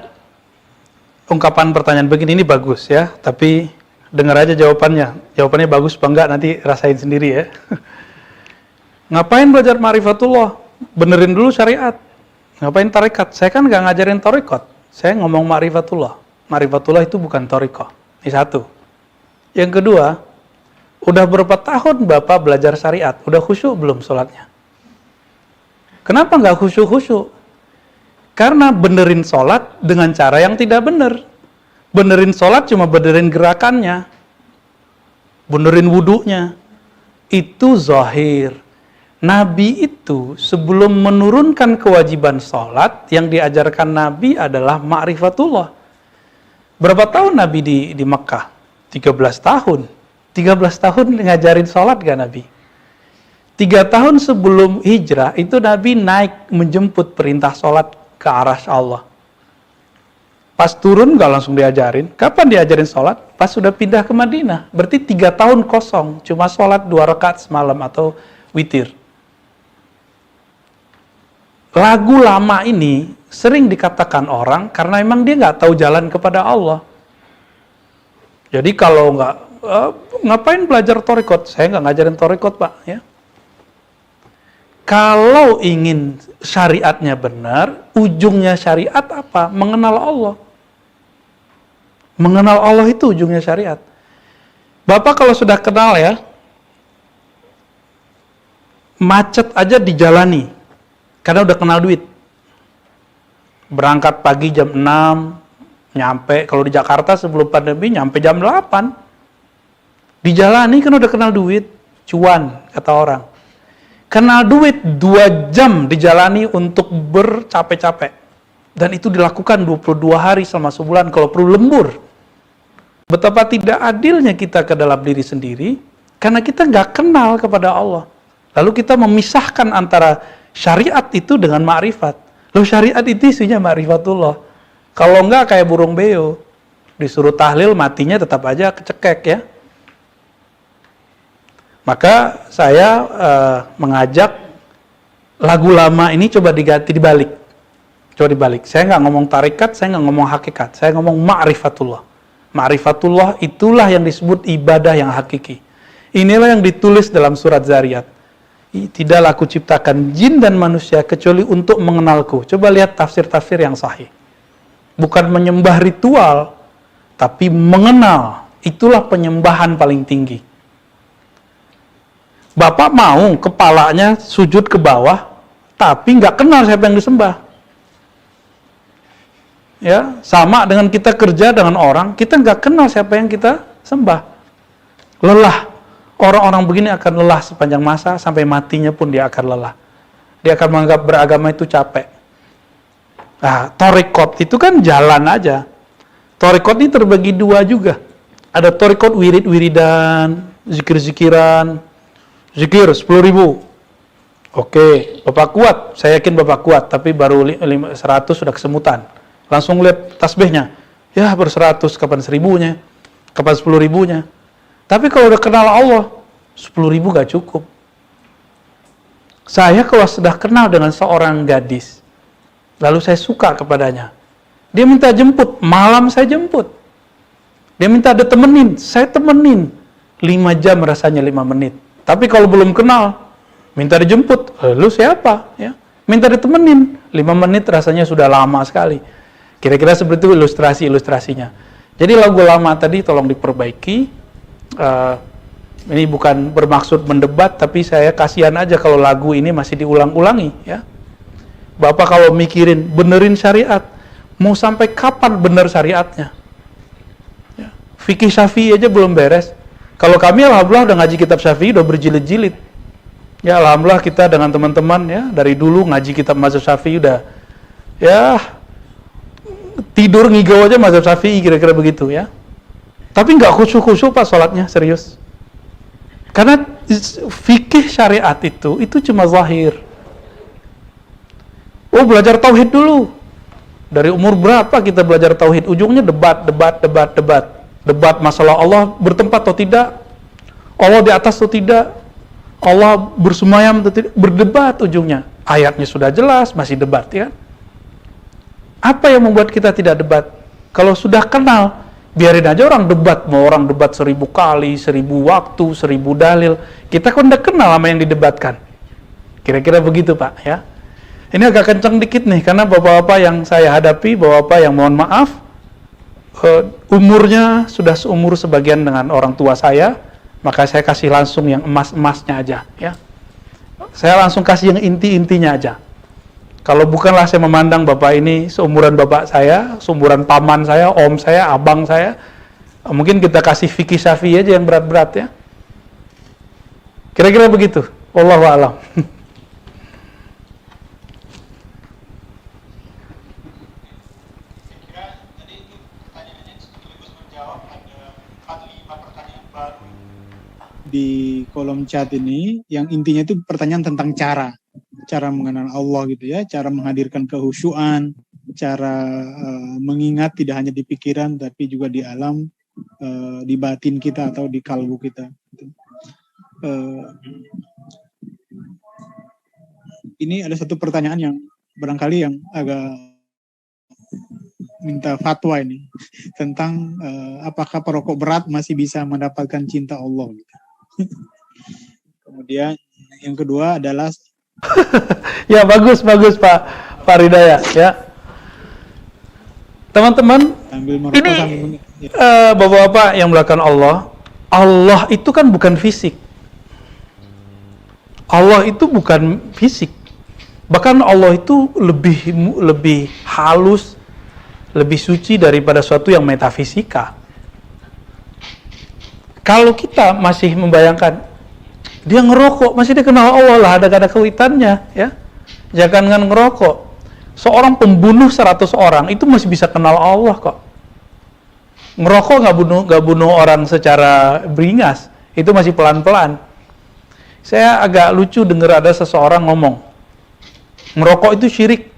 ungkapan pertanyaan begini, ini bagus ya, tapi dengar aja jawabannya. Jawabannya bagus apa enggak, nanti rasain sendiri ya. Ngapain belajar ma'rifatullah? Benerin dulu syariat. Ngapain tarekat? Saya kan nggak ngajarin tarekat. Saya ngomong ma'rifatullah. Ma'rifatullah itu bukan tarekat. Ini satu. Yang kedua, udah berapa tahun Bapak belajar syariat? Udah khusyuk belum sholatnya? Kenapa nggak khusyuk-khusyuk? Karena benerin sholat dengan cara yang tidak bener. Benerin sholat cuma benerin gerakannya. Benerin wudunya. Itu zahir. Nabi itu sebelum menurunkan kewajiban sholat, yang diajarkan Nabi adalah ma'rifatullah. Berapa tahun Nabi di Mekah? 13 tahun. 13 tahun ngajarin sholat gak Nabi? 3 tahun sebelum hijrah, itu Nabi naik menjemput perintah sholat ke arasy Allah. Pas turun gak langsung diajarin. Kapan diajarin sholat? Pas sudah pindah ke Madinah. Berarti 3 tahun kosong. Cuma sholat 2 rakaat semalam atau witir. Lagu lama ini sering dikatakan orang karena memang dia gak tahu jalan kepada Allah. Jadi kalau nggak, ngapain belajar tarekat? Saya nggak ngajarin tarekat Pak. Ya. Kalau ingin syariatnya benar, ujungnya syariat apa? Mengenal Allah. Mengenal Allah itu ujungnya syariat. Bapak kalau sudah kenal ya, macet aja dijalani, karena udah kenal duit. Berangkat pagi jam 6, nyampe, kalau di Jakarta sebelum pandemi, nyampe jam 8. Dijalani kan udah kenal duit, cuan, kata orang. Kenal duit 2 jam dijalani untuk bercapek-capek. Dan itu dilakukan 22 hari selama sebulan, kalau perlu lembur. Betapa tidak adilnya kita ke dalam diri sendiri, karena kita nggak kenal kepada Allah. Lalu kita memisahkan antara syariat itu dengan ma'rifat. Lalu syariat itu isinya ma'rifatullah. Kalau enggak kayak burung beo, disuruh tahlil matinya tetap aja kecekek ya. Maka saya mengajak lagu lama ini coba diganti, dibalik. Coba dibalik. Saya nggak ngomong tarekat, saya nggak ngomong hakikat, saya ngomong ma'rifatullah. Ma'rifatullah itulah yang disebut ibadah yang hakiki. Inilah yang ditulis dalam surat Zariyat. Tidaklah aku ciptakan jin dan manusia kecuali untuk mengenalku. Coba lihat tafsir-tafsir yang sahih. Bukan menyembah ritual, tapi mengenal. Itulah penyembahan paling tinggi. Bapak mau kepalanya sujud ke bawah, tapi nggak kenal siapa yang disembah. Ya, sama dengan kita kerja dengan orang, kita nggak kenal siapa yang kita sembah. Lelah. Orang-orang begini akan lelah sepanjang masa, sampai matinya pun dia akan lelah. Dia akan menganggap beragama itu capek. Nah, thariqat itu kan jalan aja. Thariqat ini terbagi dua juga. Ada thariqat wirid-wiridan, zikir-zikiran, zikir 10.000. Oke, Bapak kuat, saya yakin Bapak kuat, tapi baru 100 sudah kesemutan. Langsung lihat tasbihnya, ya baru 100, kapan 1.000-nya, kapan 10.000-nya. Tapi kalau udah kenal Allah, 10.000 gak cukup. Saya kalau sudah kenal dengan seorang gadis, lalu saya suka kepadanya, dia minta jemput, malam saya jemput. Dia minta ada temenin, saya temenin. 5 jam rasanya 5 menit. Tapi kalau belum kenal, minta dijemput, lu siapa? Ya. Minta ditemenin, 5 menit rasanya sudah lama sekali. Kira-kira seperti itu ilustrasinya. Jadi lagu lama tadi tolong diperbaiki. Ini bukan bermaksud mendebat, tapi saya kasihan aja kalau lagu ini masih diulang-ulangi. Ya. Bapak kalau mikirin, benerin syariat, mau sampai kapan bener syariatnya? Ya. Fikih Syafi'i aja belum beres. Kalau kami alhamdulillah udah ngaji kitab Syafi'i, udah berjilid-jilid. Ya alhamdulillah kita dengan teman-teman ya dari dulu ngaji kitab mazhab Syafi'i udah ya tidur ngigau aja mazhab Syafi'i kira-kira begitu ya. Tapi nggak khusyuk-khusyuk Pak sholatnya, serius. Karena fikih syariat itu cuma zahir. Oh belajar tauhid dulu. Dari umur berapa kita belajar tauhid? Ujungnya debat. Debat masalah Allah bertempat atau tidak. Allah di atas atau tidak. Allah bersemayam atau tidak. Berdebat ujungnya. Ayatnya sudah jelas, masih debat ya. Apa yang membuat kita tidak debat? Kalau sudah kenal, biarin aja orang debat. Mau orang debat 1000 kali, 1000 waktu, 1000 dalil. Kita kan udah kenal sama yang didebatkan. Kira-kira begitu Pak ya. Ini agak kenceng dikit nih, karena bapak-bapak yang saya hadapi, bapak-bapak yang mohon maaf, umurnya sudah seumur sebagian dengan orang tua saya, maka saya kasih langsung yang emas-emasnya aja ya. Saya langsung kasih yang inti-intinya aja. Kalau bukanlah saya memandang bapak ini seumuran bapak saya, seumuran paman saya, om saya, abang saya, mungkin kita kasih fikih Syafi'i aja yang berat-berat ya. Kira-kira begitu. Wallahu a'lam. Di kolom chat ini yang intinya itu pertanyaan tentang cara mengenal Allah gitu ya, cara menghadirkan kehusyuan, cara mengingat tidak hanya di pikiran tapi juga di alam, di batin kita atau di kalbu kita gitu. Ini ada satu pertanyaan yang barangkali yang agak minta fatwa ini tentang apakah perokok berat masih bisa mendapatkan cinta Allah gitu. Kemudian yang kedua adalah ya bagus Pak Ridaya ya. Teman-teman, ini bapak-bapak yang melakukan Allah itu kan bukan fisik. Allah itu bukan fisik. Bahkan Allah itu lebih halus, lebih suci daripada suatu yang metafisika. Kalau kita masih membayangkan dia ngerokok, masih dia kenal Allah lah, ada kaitannya ya. Jangan ngerokok. Seorang pembunuh 100 orang itu masih bisa kenal Allah kok. Ngerokok nggak bunuh orang secara beringas, itu masih pelan-pelan. Saya agak lucu dengar ada seseorang ngomong, ngerokok itu syirik.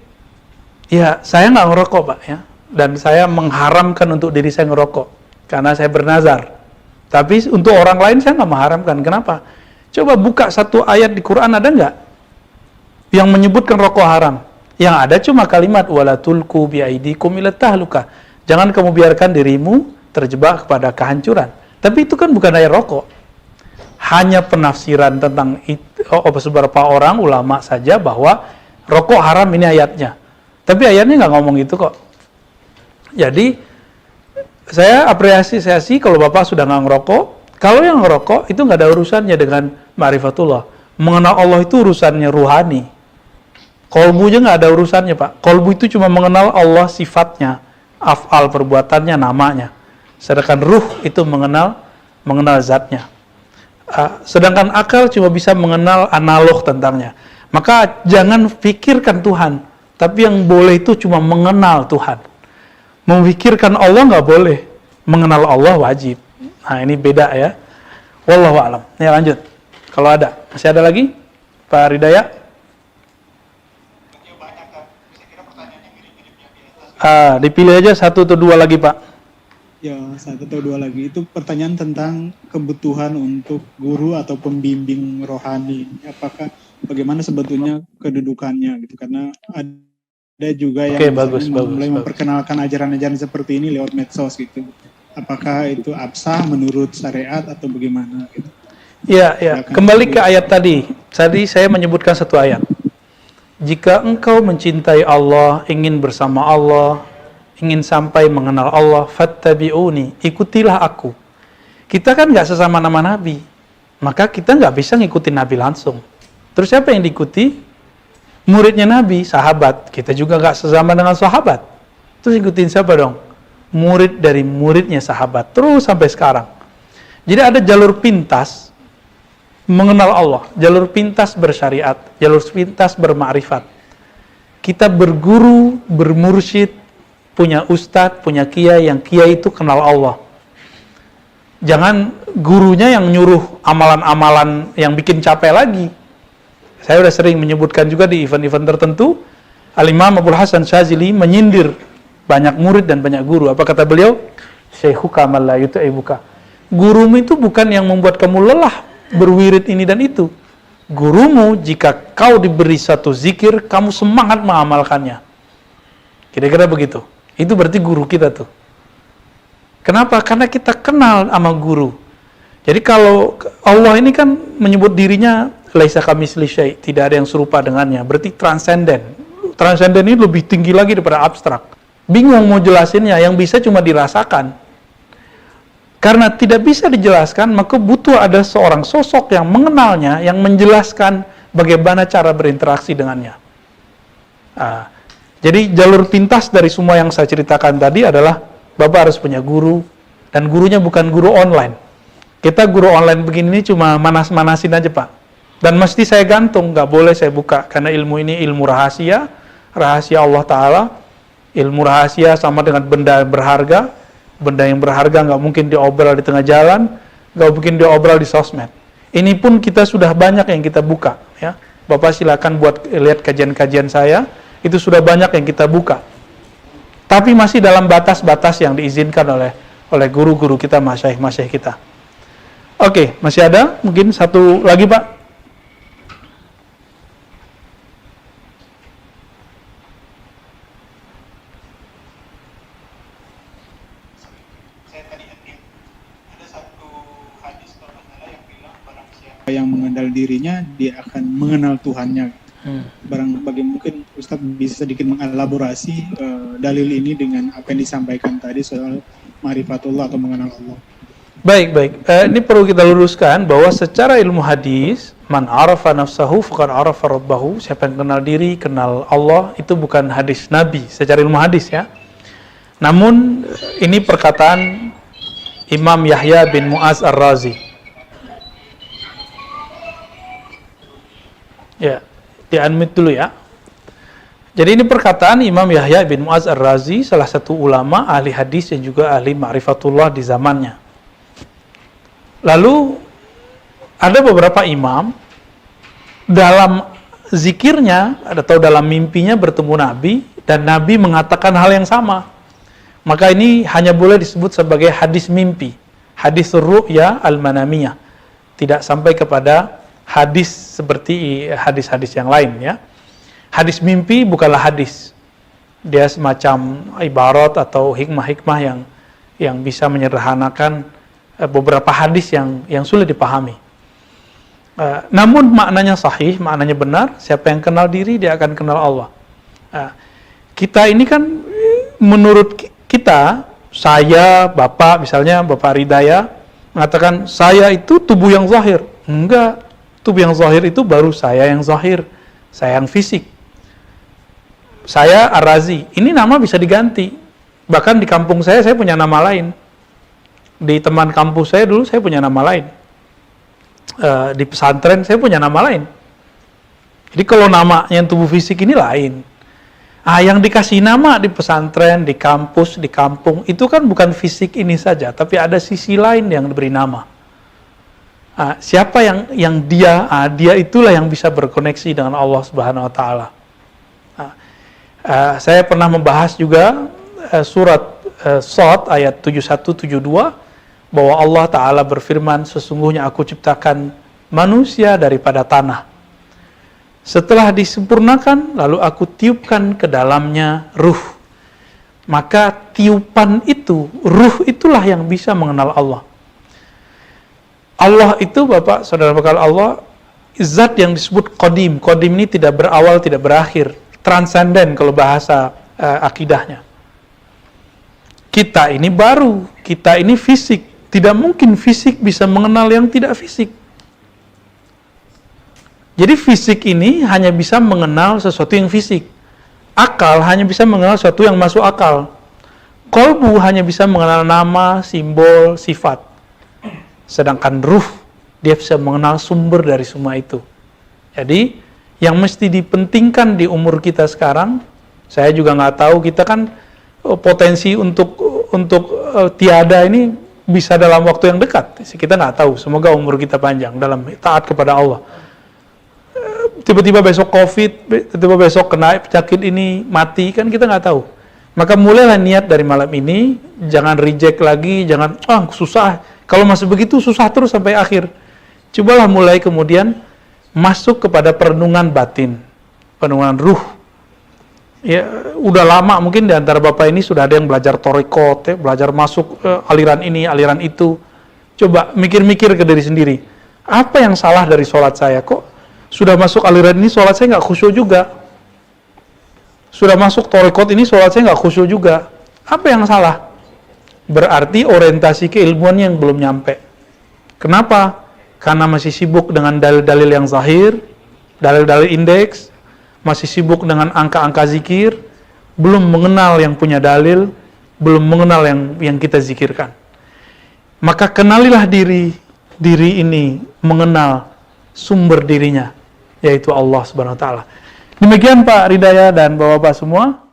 Ya, saya nggak ngerokok Pak ya, dan saya mengharamkan untuk diri saya ngerokok karena saya bernazar. Tapi untuk orang lain saya nggak mengharamkan. Kenapa? Coba buka satu ayat di Quran, ada nggak yang menyebutkan rokok haram? Yang ada cuma kalimat wala tulqu biaidikum ila tahluka. Jangan kamu biarkan dirimu terjebak kepada kehancuran. Tapi itu kan bukan ayat rokok. Hanya penafsiran tentang beberapa orang ulama saja bahwa rokok haram ini ayatnya. Tapi ayatnya nggak ngomong itu kok. Jadi saya apresiasi kalau Bapak sudah nggak ngerokok. Kalau yang ngerokok itu nggak ada urusannya dengan ma'rifatullah. Mengenal Allah itu urusannya ruhani. Kolbunya nggak ada urusannya Pak. Kolbu itu cuma mengenal Allah sifatnya. af'al perbuatannya, namanya. Sedangkan ruh itu mengenal zatnya. Sedangkan akal cuma bisa mengenal analog tentangnya. Maka jangan pikirkan Tuhan, tapi yang boleh itu cuma mengenal Tuhan. Memikirkan Allah nggak boleh, mengenal Allah wajib. Nah ini beda ya. Wallahu a'lam. Ya lanjut. Kalau ada, masih ada lagi, Pak Ridaya? Dipilih aja satu atau dua lagi, Pak. Ya, satu atau dua lagi. Itu pertanyaan tentang kebutuhan untuk guru atau pembimbing rohani. Apakah bagaimana sebetulnya kedudukannya gitu? Karena ada juga yang mulai memperkenalkan ajaran-ajaran seperti ini lewat medsos gitu. Apakah itu absah menurut syariat atau bagaimana gitu? Ya. Kembali ke ayat tadi. Tadi saya menyebutkan satu ayat. Jika engkau mencintai Allah, ingin bersama Allah, ingin sampai mengenal Allah, fattabi'uni, ikutilah aku. Kita kan nggak sesama nama Nabi, maka kita nggak bisa ngikutin Nabi langsung. Terus siapa yang diikuti? Muridnya Nabi, sahabat. Kita juga nggak sesama dengan sahabat. Terus ikutin siapa dong? Murid dari muridnya sahabat. Terus sampai sekarang. Jadi ada jalur pintas mengenal Allah, jalur pintas bersyariat, jalur pintas bermakrifat. Kita berguru, bermursyid, punya ustadz, punya kiai, yang kiai itu kenal Allah. Jangan gurunya yang nyuruh amalan-amalan yang bikin capek lagi. Saya sudah sering menyebutkan juga di event-event tertentu, Al-Imam Abdul Hasan Syazili menyindir banyak murid dan banyak guru. Apa kata beliau? Syekhuka man la yut'ibuka. Gurumu itu bukan yang membuat kamu lelah berwirid ini dan itu. Gurumu, jika kau diberi satu zikir, kamu semangat mengamalkannya. Kira-kira begitu. Itu berarti guru kita tuh. Kenapa? Karena kita kenal sama guru. Jadi kalau Allah ini kan menyebut dirinya laisa kamitsli syai', tidak ada yang serupa dengannya. Berarti transenden. Transenden ini lebih tinggi lagi daripada abstrak. Bingung mau jelasinnya, yang bisa cuma dirasakan. Karena tidak bisa dijelaskan, maka butuh ada seorang sosok yang mengenalnya, yang menjelaskan bagaimana cara berinteraksi dengannya. Jadi jalur pintas dari semua yang saya ceritakan tadi adalah Bapak harus punya guru, dan gurunya bukan guru online. Kita guru online begini cuma manas-manasin aja Pak. Dan mesti saya gantung, nggak boleh saya buka, karena ilmu ini ilmu rahasia, rahasia Allah Ta'ala. Ilmu rahasia sama dengan benda berharga. Benda yang berharga nggak mungkin diobrol di tengah jalan, nggak mungkin diobrol di sosmed. Ini pun kita sudah banyak yang kita buka. Ya. Bapak silakan buat lihat kajian-kajian saya, itu sudah banyak yang kita buka. Tapi masih dalam batas-batas yang diizinkan oleh guru-guru kita, masyaikh-masyaikh kita. Oke, masih ada? Mungkin satu lagi Pak? Yang mengenal dirinya, dia akan mengenal Tuhannya. Bagi mungkin Ustadz bisa sedikit mengelaborasi dalil ini dengan apa yang disampaikan tadi soal ma'rifatullah atau mengenal Allah. Baik. Ini perlu kita luruskan bahwa secara ilmu hadis, man arafa nafsahu faqad arafa rabbahu, siapa yang kenal diri, kenal Allah, itu bukan hadis Nabi secara ilmu hadis ya. Namun ini perkataan Imam Yahya bin Mu'az Ar-Razi. Ya, di-unmute dulu ya. Jadi ini perkataan Imam Yahya bin Mu'az Ar-Razi, salah satu ulama ahli hadis dan juga ahli ma'rifatullah di zamannya. Lalu ada beberapa imam dalam zikirnya atau dalam mimpinya bertemu Nabi, dan Nabi mengatakan hal yang sama. Maka ini hanya boleh disebut sebagai hadis mimpi, hadis ru'ya al-manamiyah. Tidak sampai kepada hadis seperti hadis-hadis yang lain ya. Hadis mimpi bukanlah hadis. Dia semacam ibarat atau hikmah-hikmah yang bisa menyederhanakan beberapa hadis yang sulit dipahami. Namun maknanya sahih, maknanya benar. Siapa yang kenal diri, dia akan kenal Allah. Kita ini kan menurut kita, saya, Bapak misalnya, Bapak Ridaya mengatakan saya itu tubuh yang zahir. Enggak. Tubuh yang zahir itu baru saya yang zahir, saya yang fisik. Saya Ar-Razi, ini nama bisa diganti. Bahkan di kampung saya punya nama lain. Di teman kampus saya dulu saya punya nama lain. Di pesantren saya punya nama lain. Jadi kalau nama yang tubuh fisik ini lain. Yang dikasih nama di pesantren, di kampus, di kampung, itu kan bukan fisik ini saja, tapi ada sisi lain yang diberi nama. Siapa yang dia itulah yang bisa berkoneksi dengan Allah Subhanahu Wa Taala. Saya pernah membahas juga surat Shad ayat 71-72 bahwa Allah Ta'ala berfirman, sesungguhnya aku ciptakan manusia daripada tanah. Setelah disempurnakan, lalu aku tiupkan ke dalamnya ruh. Maka tiupan itu, ruh itulah yang bisa mengenal Allah. Allah itu, Bapak, Saudara bekal Allah, zat yang disebut Qadim. Qadim ini tidak berawal, tidak berakhir. Transenden kalau bahasa akidahnya. Kita ini baru, kita ini fisik. Tidak mungkin fisik bisa mengenal yang tidak fisik. Jadi fisik ini hanya bisa mengenal sesuatu yang fisik. Akal hanya bisa mengenal sesuatu yang masuk akal. Kolbu hanya bisa mengenal nama, simbol, sifat. Sedangkan ruh, dia bisa mengenal sumber dari semua itu. Jadi, yang mesti dipentingkan di umur kita sekarang, saya juga nggak tahu, kita kan potensi untuk tiada ini bisa dalam waktu yang dekat. Kita nggak tahu, semoga umur kita panjang dalam taat kepada Allah. Tiba-tiba besok COVID, tiba-tiba besok kena penyakit ini, mati, kan kita nggak tahu. Maka mulailah niat dari malam ini, jangan reject lagi, jangan, susah. Kalau masih begitu, susah terus sampai akhir. Cobalah mulai kemudian masuk kepada perenungan batin, perenungan ruh. Ya, udah lama mungkin di antara Bapak ini sudah ada yang belajar torikot, belajar masuk aliran ini, aliran itu. Coba mikir-mikir ke diri sendiri. Apa yang salah dari sholat saya? Kok sudah masuk aliran ini sholat saya nggak khusyuk juga? Sudah masuk torikot ini sholat saya nggak khusyuk juga? Apa yang salah? Berarti orientasi keilmuan yang belum nyampe. Kenapa? Karena masih sibuk dengan dalil-dalil yang zahir, dalil-dalil indeks, masih sibuk dengan angka-angka zikir, belum mengenal yang punya dalil, belum mengenal yang kita zikirkan. Maka kenalilah diri ini mengenal sumber dirinya, yaitu Allah Subhanahu Wa Taala. Demikian Pak Ridaya dan Bapak-bapak semua.